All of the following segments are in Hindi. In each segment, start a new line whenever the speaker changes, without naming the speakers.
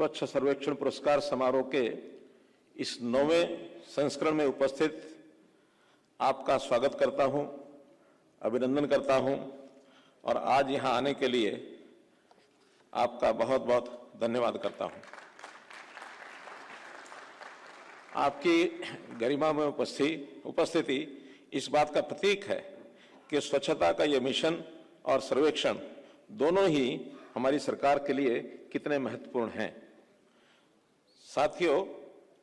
स्वच्छ सर्वेक्षण पुरस्कार समारोह के इस 9वें संस्करण में उपस्थित आपका स्वागत करता हूं, अभिनंदन करता हूं और आज यहां आने के लिए आपका बहुत बहुत धन्यवाद करता हूं। आपकी गरिमा में उपस्थिति इस बात का प्रतीक है कि स्वच्छता का यह मिशन और सर्वेक्षण दोनों ही हमारी सरकार के लिए कितने महत्वपूर्ण हैं। साथियों,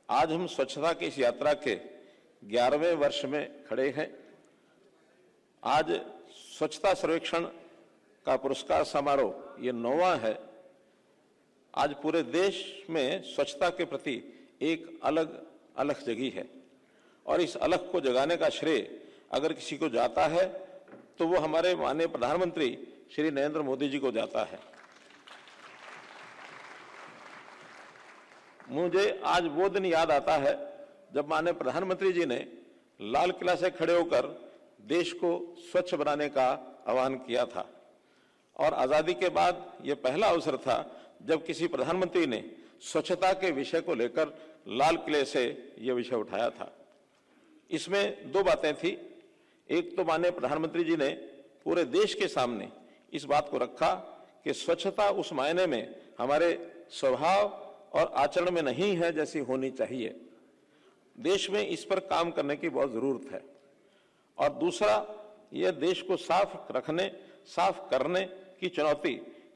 आज हम स्वच्छता की इस यात्रा के 11वें वर्ष में खड़े हैं। आज स्वच्छता सर्वेक्षण का पुरस्कार समारोह ये 9वां है। आज पूरे देश में स्वच्छता के प्रति एक अलग अलग जगी है और इस अलग को जगाने का श्रेय अगर किसी को जाता है तो वो हमारे माननीय प्रधानमंत्री श्री नरेंद्र मोदी जी को जाता है। मुझे आज वो दिन याद आता है जब माननीय प्रधानमंत्री जी ने लाल किला से खड़े होकर देश को स्वच्छ बनाने का आह्वान किया था और आजादी के बाद ये पहला अवसर था जब किसी प्रधानमंत्री ने स्वच्छता के विषय को लेकर लाल किले से ये विषय उठाया था। इसमें दो बातें थी। एक तो माननीय प्रधानमंत्री जी ने पूरे देश के सामने इस बात को रखा कि स्वच्छता उस मायने में हमारे स्वभाव और आचरण में नहीं है जैसी होनी चाहिए। देश में इस पर काम करने की बहुत जरूरत है। और दूसरा, यह देश को साफ रखने, साफ करने की चुनौती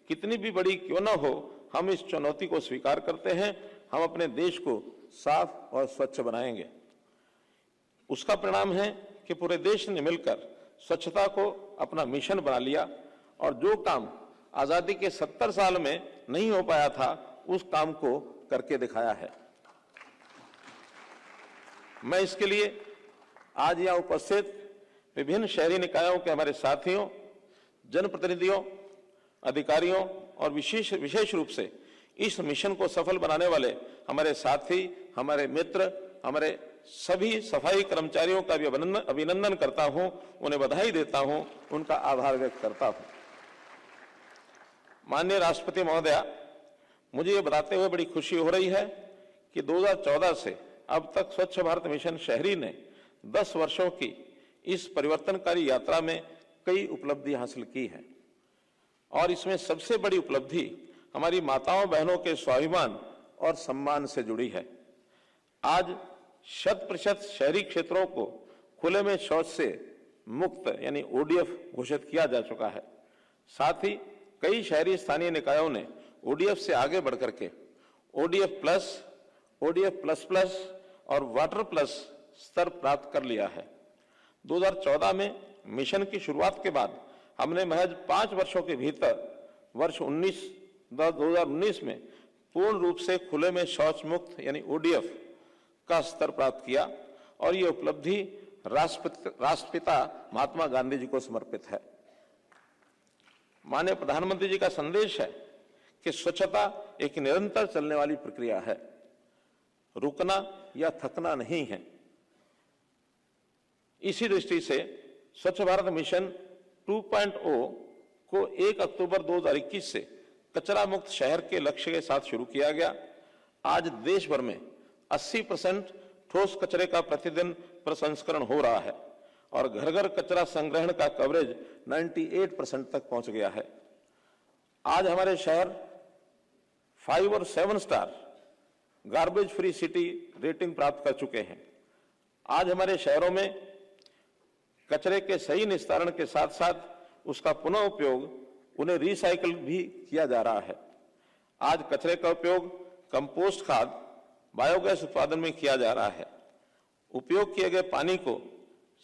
कितनी भी बड़ी क्यों न हो, हम इस चुनौती को स्वीकार करते हैं। हम अपने देश को साफ और स्वच्छ बनाएंगे। उसका परिणाम है कि पूरे देश ने मिलकर स्वच्छता को अपना मिशन बना लिया और जो काम आजादी के 70 साल में नहीं हो पाया था उस काम को करके दिखाया है। मैं इसके लिए आज यहां उपस्थित विभिन्न शहरी निकायों के हमारे साथियों, जनप्रतिनिधियों, अधिकारियों और विशेष रूप से इस मिशन को सफल बनाने वाले हमारे साथी, हमारे मित्र, हमारे सभी सफाई कर्मचारियों का भी अभिनंदन करता हूं, उन्हें बधाई देता हूं, उनका आभार व्यक्त करता हूं। माननीय राष्ट्रपति महोदया, मुझे ये बताते हुए बड़ी खुशी हो रही है कि 2014 से अब तक स्वच्छ भारत मिशन शहरी ने 10 वर्षों की इस परिवर्तनकारी यात्रा में कई उपलब्धि हासिल की है और इसमें सबसे बड़ी उपलब्धि हमारी माताओं बहनों के स्वाभिमान और सम्मान से जुड़ी है। आज 100% शहरी क्षेत्रों को खुले में शौच से मुक्त यानी ODF घोषित किया जा चुका है। साथ ही कई शहरी स्थानीय निकायों ने ODF से आगे बढ़कर के ODF plus, ODF plus plus और वाटर प्लस स्तर प्राप्त कर लिया है। 2014 में मिशन की शुरुआत के बाद हमने महज 5 वर्षों के भीतर वर्ष 2019 में पूर्ण रूप से खुले में शौच मुक्त यानी ODF का स्तर प्राप्त किया और ये उपलब्धि राष्ट्रपिता महात्मा गांधी जी को समर्पित है। माननीय प्रधानमंत्री जी का संदेश है कि स्वच्छता एक निरंतर चलने वाली प्रक्रिया है, रुकना या थकना नहीं है। इसी दृष्टि से स्वच्छ भारत मिशन 2.0 को 1 अक्टूबर 2021 से कचरा मुक्त शहर के लक्ष्य के साथ शुरू किया गया। आज देश भर में 80% ठोस कचरे का प्रतिदिन प्रसंस्करण हो रहा है और घर घर कचरा संग्रहण का कवरेज 98% तक पहुंच गया है। आज हमारे शहर 5 और 7 star garbage free city rating प्राप्त कर चुके हैं। आज हमारे शहरों में कचरे के सही निस्तारण के साथ साथ उसका पुनः उपयोग, उन्हें रिसाइकल भी किया जा रहा है। आज कचरे का उपयोग कंपोस्ट खाद, बायोगैस उत्पादन में किया जा रहा है। उपयोग किए गए पानी को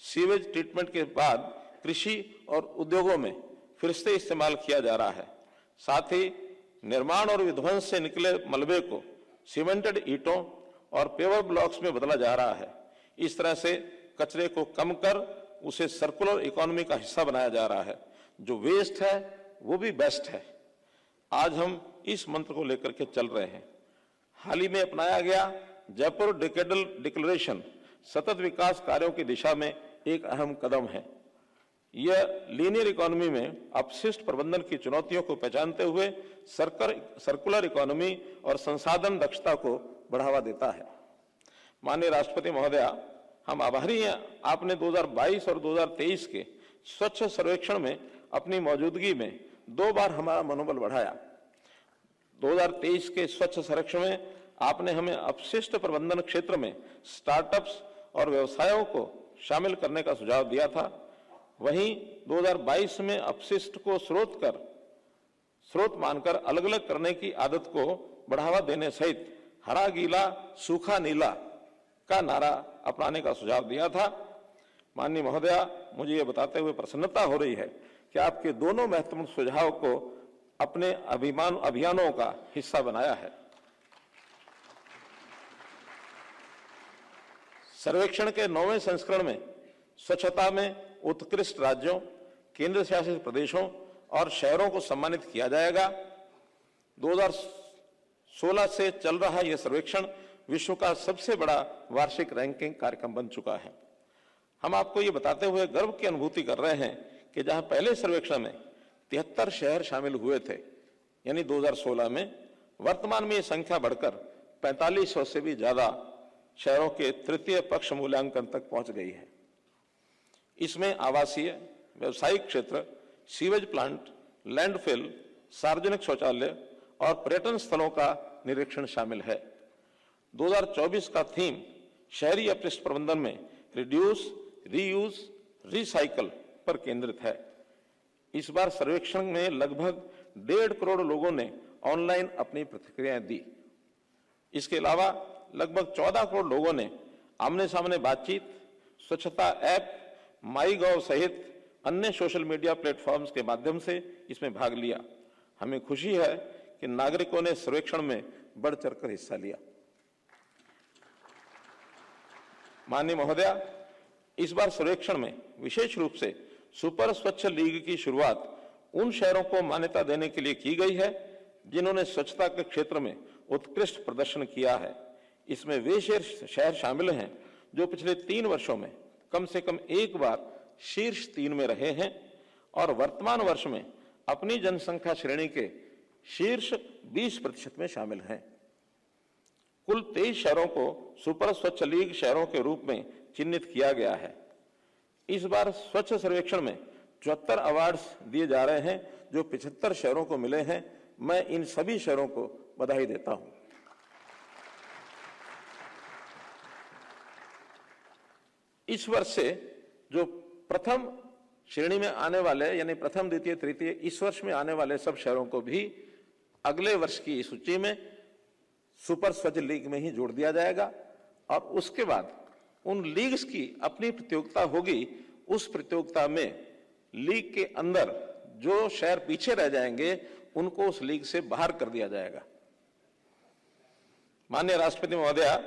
सीवेज ट्रीटमेंट के बाद कृषि और उद्योगों में फिर से इस्तेमाल किया जा रहा है। साथ ही निर्माण और विध्वंस से निकले मलबे को सीमेंटेड ईंटों और पेवर ब्लॉक्स में बदला जा रहा है। इस तरह से कचरे को कम कर उसे सर्कुलर इकोनॉमी का हिस्सा बनाया जा रहा है। जो वेस्ट है वो भी बेस्ट है। आज हम इस मंत्र को लेकर के चल रहे हैं। हाल ही में अपनाया गया जयपुर डिकेडल डिक्लेरेशन सतत विकास कार्यों की दिशा में एक अहम कदम है। यह लीनियर इकोनॉमी में अपशिष्ट प्रबंधन की चुनौतियों को पहचानते हुए सर्कुलर इकोनॉमी और संसाधन दक्षता को बढ़ावा देता है। माननीय राष्ट्रपति महोदया, हम आभारी हैं आपने 2022 और 2023 के स्वच्छ सर्वेक्षण में अपनी मौजूदगी में 2 बार हमारा मनोबल बढ़ाया। 2023 के स्वच्छ सर्वेक्षण में आपने हमें अपशिष्ट प्रबंधन क्षेत्र में स्टार्टअप्स और व्यवसायों को शामिल करने का सुझाव दिया था। वहीं 2022 में अपशिष्ट को स्रोत मानकर अलग अलग करने की आदत को बढ़ावा देने सहित हरा गीला सूखा नीला का नारा अपनाने का सुझाव दिया था। माननीय महोदया, मुझे ये बताते हुए प्रसन्नता हो रही है कि आपके दोनों महत्वपूर्ण सुझाव को अपने अभियानों का हिस्सा बनाया है। सर्वेक्षण के 9वें संस्करण में स्वच्छता में उत्कृष्ट राज्यों, केंद्र शासित प्रदेशों और शहरों को सम्मानित किया जाएगा। 2016 से चल रहा यह सर्वेक्षण विश्व का सबसे बड़ा वार्षिक रैंकिंग कार्यक्रम बन चुका है। हम आपको ये बताते हुए गर्व की अनुभूति कर रहे हैं कि जहां पहले सर्वेक्षण में 73 शहर शामिल हुए थे, यानी 2016 में, वर्तमान में ये संख्या बढ़कर 4500 से भी ज्यादा शहरों के तृतीय पक्ष मूल्यांकन तक पहुंच गई है। इसमें आवासीय, व्यवसायिक क्षेत्र, सीवेज प्लांट, लैंडफिल, सार्वजनिक शौचालय और पर्यटन स्थलों का निरीक्षण शामिल है। 2024 का थीम शहरी अपशिष्ट प्रबंधन में रिड्यूस, रीयूज, रिसाइकल पर केंद्रित है। इस बार सर्वेक्षण में लगभग 1.5 करोड़ लोगों ने ऑनलाइन अपनी प्रतिक्रियाएं दी। इसके अलावा लगभग 14 करोड़ लोगों ने आमने सामने बातचीत, स्वच्छता ऐप, माईगॉव सहित अन्य सोशल मीडिया प्लेटफॉर्म्स के माध्यम से इसमें भाग लिया। हमें खुशी है कि नागरिकों ने सर्वेक्षण में बढ़ चढ़कर हिस्सा लिया। माननीय महोदया, इस बार सर्वेक्षण में विशेष रूप से सुपर स्वच्छ लीग की शुरुआत उन शहरों को मान्यता देने के लिए की गई है जिन्होंने स्वच्छता के क्षेत्र में उत्कृष्ट प्रदर्शन किया है। इसमें वे शहर शामिल हैं जो पिछले 3 वर्षों में कम से कम एक बार शीर्ष 3 में रहे हैं और वर्तमान वर्ष में अपनी जनसंख्या श्रेणी के शीर्ष 20% में शामिल हैं। कुल 23 शहरों को सुपर स्वच्छ लीग शहरों के रूप में चिन्हित किया गया है। इस बार स्वच्छ सर्वेक्षण में 74 अवार्ड्स दिए जा रहे हैं जो 75 शहरों को मिले हैं। मैं इन सभी शहरों को बधाई देता हूं। इस वर्ष से जो प्रथम श्रेणी में आने वाले, यानी प्रथम, द्वितीय, तृतीय, इस वर्ष में आने वाले सब शहरों को भी अगले वर्ष की सूची में सुपर स्वच्छ लीग में ही जोड़ दिया जाएगा और उसके बाद उन लीग्स की अपनी प्रतियोगिता होगी। उस प्रतियोगिता में लीग के अंदर जो शहर पीछे रह जाएंगे उनको उस लीग से बाहर कर दिया जाएगा। माननीय राष्ट्रपति महोदया,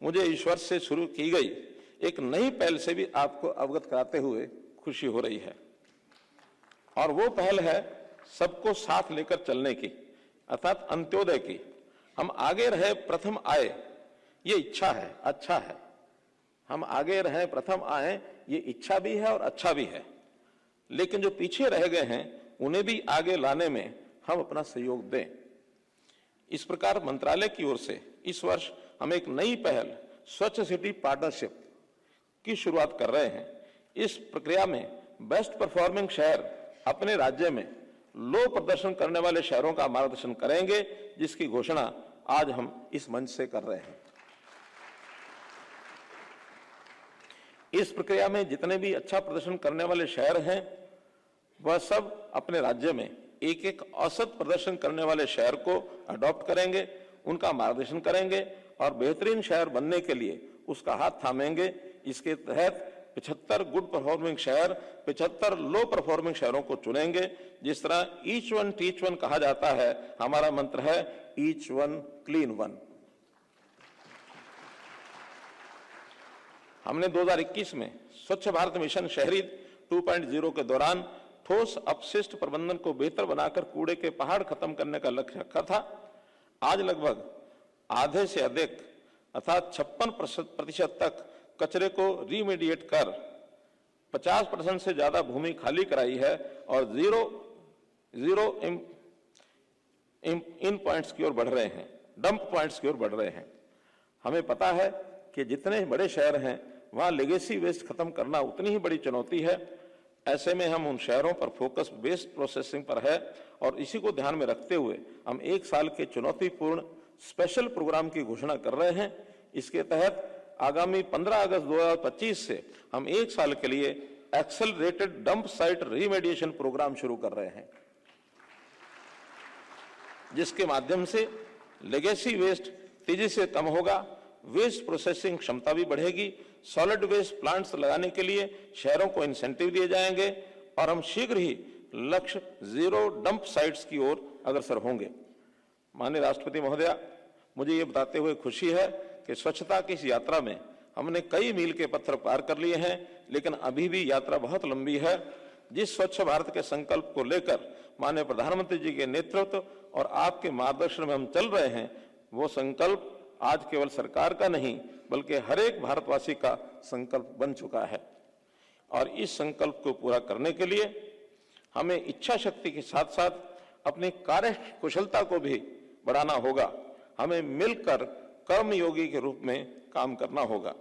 मुझे इस वर्ष से शुरू की गई एक नई पहल से भी आपको अवगत कराते हुए खुशी हो रही है और वो पहल है सबको साथ लेकर चलने की, अर्थात अंत्योदय की। हम आगे रहे प्रथम आए, ये इच्छा है, अच्छा है। हम आगे रहे प्रथम आए, ये इच्छा भी है और अच्छा भी है, लेकिन जो पीछे रह गए हैं उन्हें भी आगे लाने में हम अपना सहयोग दें। इस प्रकार मंत्रालय की ओर से इस वर्ष हम एक नई पहल स्वच्छ सिटी पार्टनरशिप की शुरुआत कर रहे हैं। इस प्रक्रिया में बेस्ट परफॉर्मिंग शहर अपने राज्य में लो प्रदर्शन करने वाले शहरों का मार्गदर्शन करेंगे, जिसकी घोषणा आज हम इस मंच से कर रहे हैं। इस प्रक्रिया में जितने भी अच्छा प्रदर्शन करने वाले शहर हैं वह सब अपने राज्य में एक एक औसत प्रदर्शन करने वाले शहर को अडॉप्ट करेंगे, उनका मार्गदर्शन करेंगे और बेहतरीन शहर बनने के लिए उसका हाथ थामेंगे। इसके तहत 75 गुड परफॉर्मिंग शहर 75 लो परफॉर्मिंग शहरों को चुनेंगे। जिस तरह ईच वन टीच वन कहा जाता है, हमारा मंत्र है ईच वन क्लीन वन। हमने 2021 में स्वच्छ भारत मिशन शहरी 2.0 के दौरान ठोस अपशिष्ट प्रबंधन को बेहतर बनाकर कूड़े के पहाड़ खत्म करने का लक्ष्य रखा था। आज लगभग आधे से अधिक अर्थात 56% तक कचरे को रीमीडिएट कर 50% से ज्यादा भूमि खाली कराई है और जीरो इन पॉइंट्स की ओर बढ़ रहे हैं, डंप पॉइंट्स की ओर बढ़ रहे हैं। हमें पता है कि जितने बड़े शहर हैं वहां लेगेसी वेस्ट खत्म करना उतनी ही बड़ी चुनौती है। ऐसे में हम उन शहरों पर फोकस वेस्ट प्रोसेसिंग पर है और इसी को ध्यान में रखते हुए हम 1 साल के चुनौतीपूर्ण स्पेशल प्रोग्राम की घोषणा कर रहे हैं। इसके तहत आगामी 15 अगस्त 2025 से हम 1 साल के लिए एक्सेलरेटेड डंप साइट रीमेडिएशन प्रोग्राम शुरू कर रहे हैं, जिसके माध्यम से लेगेसी वेस्ट तेजी से कम होगा, वेस्ट प्रोसेसिंग क्षमता भी बढ़ेगी, सॉलिड वेस्ट प्लांट्स लगाने के लिए शहरों को इंसेंटिव दिए जाएंगे और हम शीघ्र ही लक्ष्य जीरो डंप साइट्स की ओर अग्रसर होंगे। माननीय राष्ट्रपति महोदया, मुझे ये बताते हुए खुशी है कि स्वच्छता की इस यात्रा में हमने कई मील के पत्थर पार कर लिए हैं, लेकिन अभी भी यात्रा बहुत लंबी है। जिस स्वच्छ भारत के संकल्प को लेकर माननीय प्रधानमंत्री जी के नेतृत्व और आपके मार्गदर्शन में हम चल रहे हैं, वो संकल्प आज केवल सरकार का नहीं बल्कि हर एक भारतवासी का संकल्प बन चुका है। और इस संकल्प को पूरा करने के लिए हमें इच्छा शक्ति के साथ साथ अपनी कार्य कुशलता को भी बढ़ाना होगा। हमें मिलकर कर्मयोगी के रूप में काम करना होगा।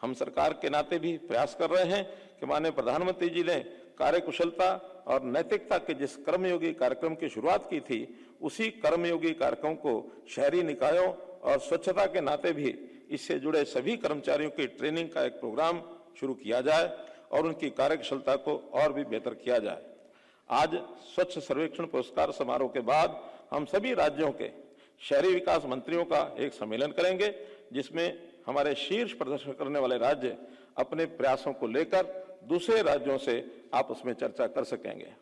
हम सरकार के नाते भी प्रयास कर रहे हैं कि माननीय प्रधानमंत्री जी ने कार्यकुशलता और नैतिकता के जिस कर्मयोगी कार्यक्रम की शुरुआत की थी, उसी कर्मयोगी कार्यक्रम को शहरी निकायों और स्वच्छता के नाते भी इससे जुड़े सभी कर्मचारियों की ट्रेनिंग का एक प्रोग्राम शुरू किया जाए और उनकी कार्यकुशलता को और भी बेहतर किया जाए। आज स्वच्छ सर्वेक्षण पुरस्कार समारोह के बाद हम सभी राज्यों के शहरी विकास मंत्रियों का एक सम्मेलन करेंगे, जिसमें हमारे शीर्ष प्रदर्शन करने वाले राज्य अपने प्रयासों को लेकर दूसरे राज्यों से आपस में चर्चा कर सकेंगे।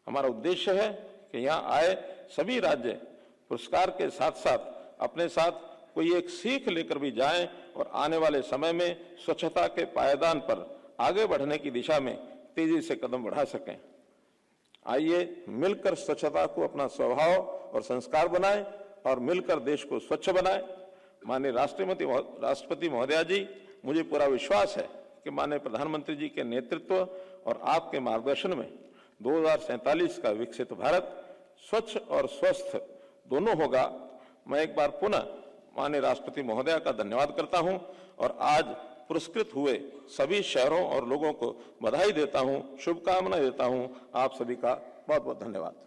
हमारा उद्देश्य है कि यहाँ आए सभी राज्य पुरस्कार के साथ साथ अपने साथ कोई एक सीख लेकर भी जाएं और आने वाले समय में स्वच्छता के पायदान पर आगे बढ़ने की दिशा में तेजी से कदम बढ़ा सकें। आइए मिलकर स्वच्छता को अपना स्वभाव और संस्कार बनाएं और मिलकर देश को स्वच्छ बनाएं। माननीय राष्ट्रपति महोदया जी, मुझे पूरा विश्वास है कि माननीय प्रधानमंत्री जी के नेतृत्व और आपके मार्गदर्शन में 2047 का विकसित भारत स्वच्छ और स्वस्थ दोनों होगा। मैं एक बार पुनः माननीय राष्ट्रपति महोदया का धन्यवाद करता हूं और आज पुरस्कृत हुए सभी शहरों और लोगों को बधाई देता हूं, शुभकामनाएं देता हूं। आप सभी का बहुत बहुत धन्यवाद।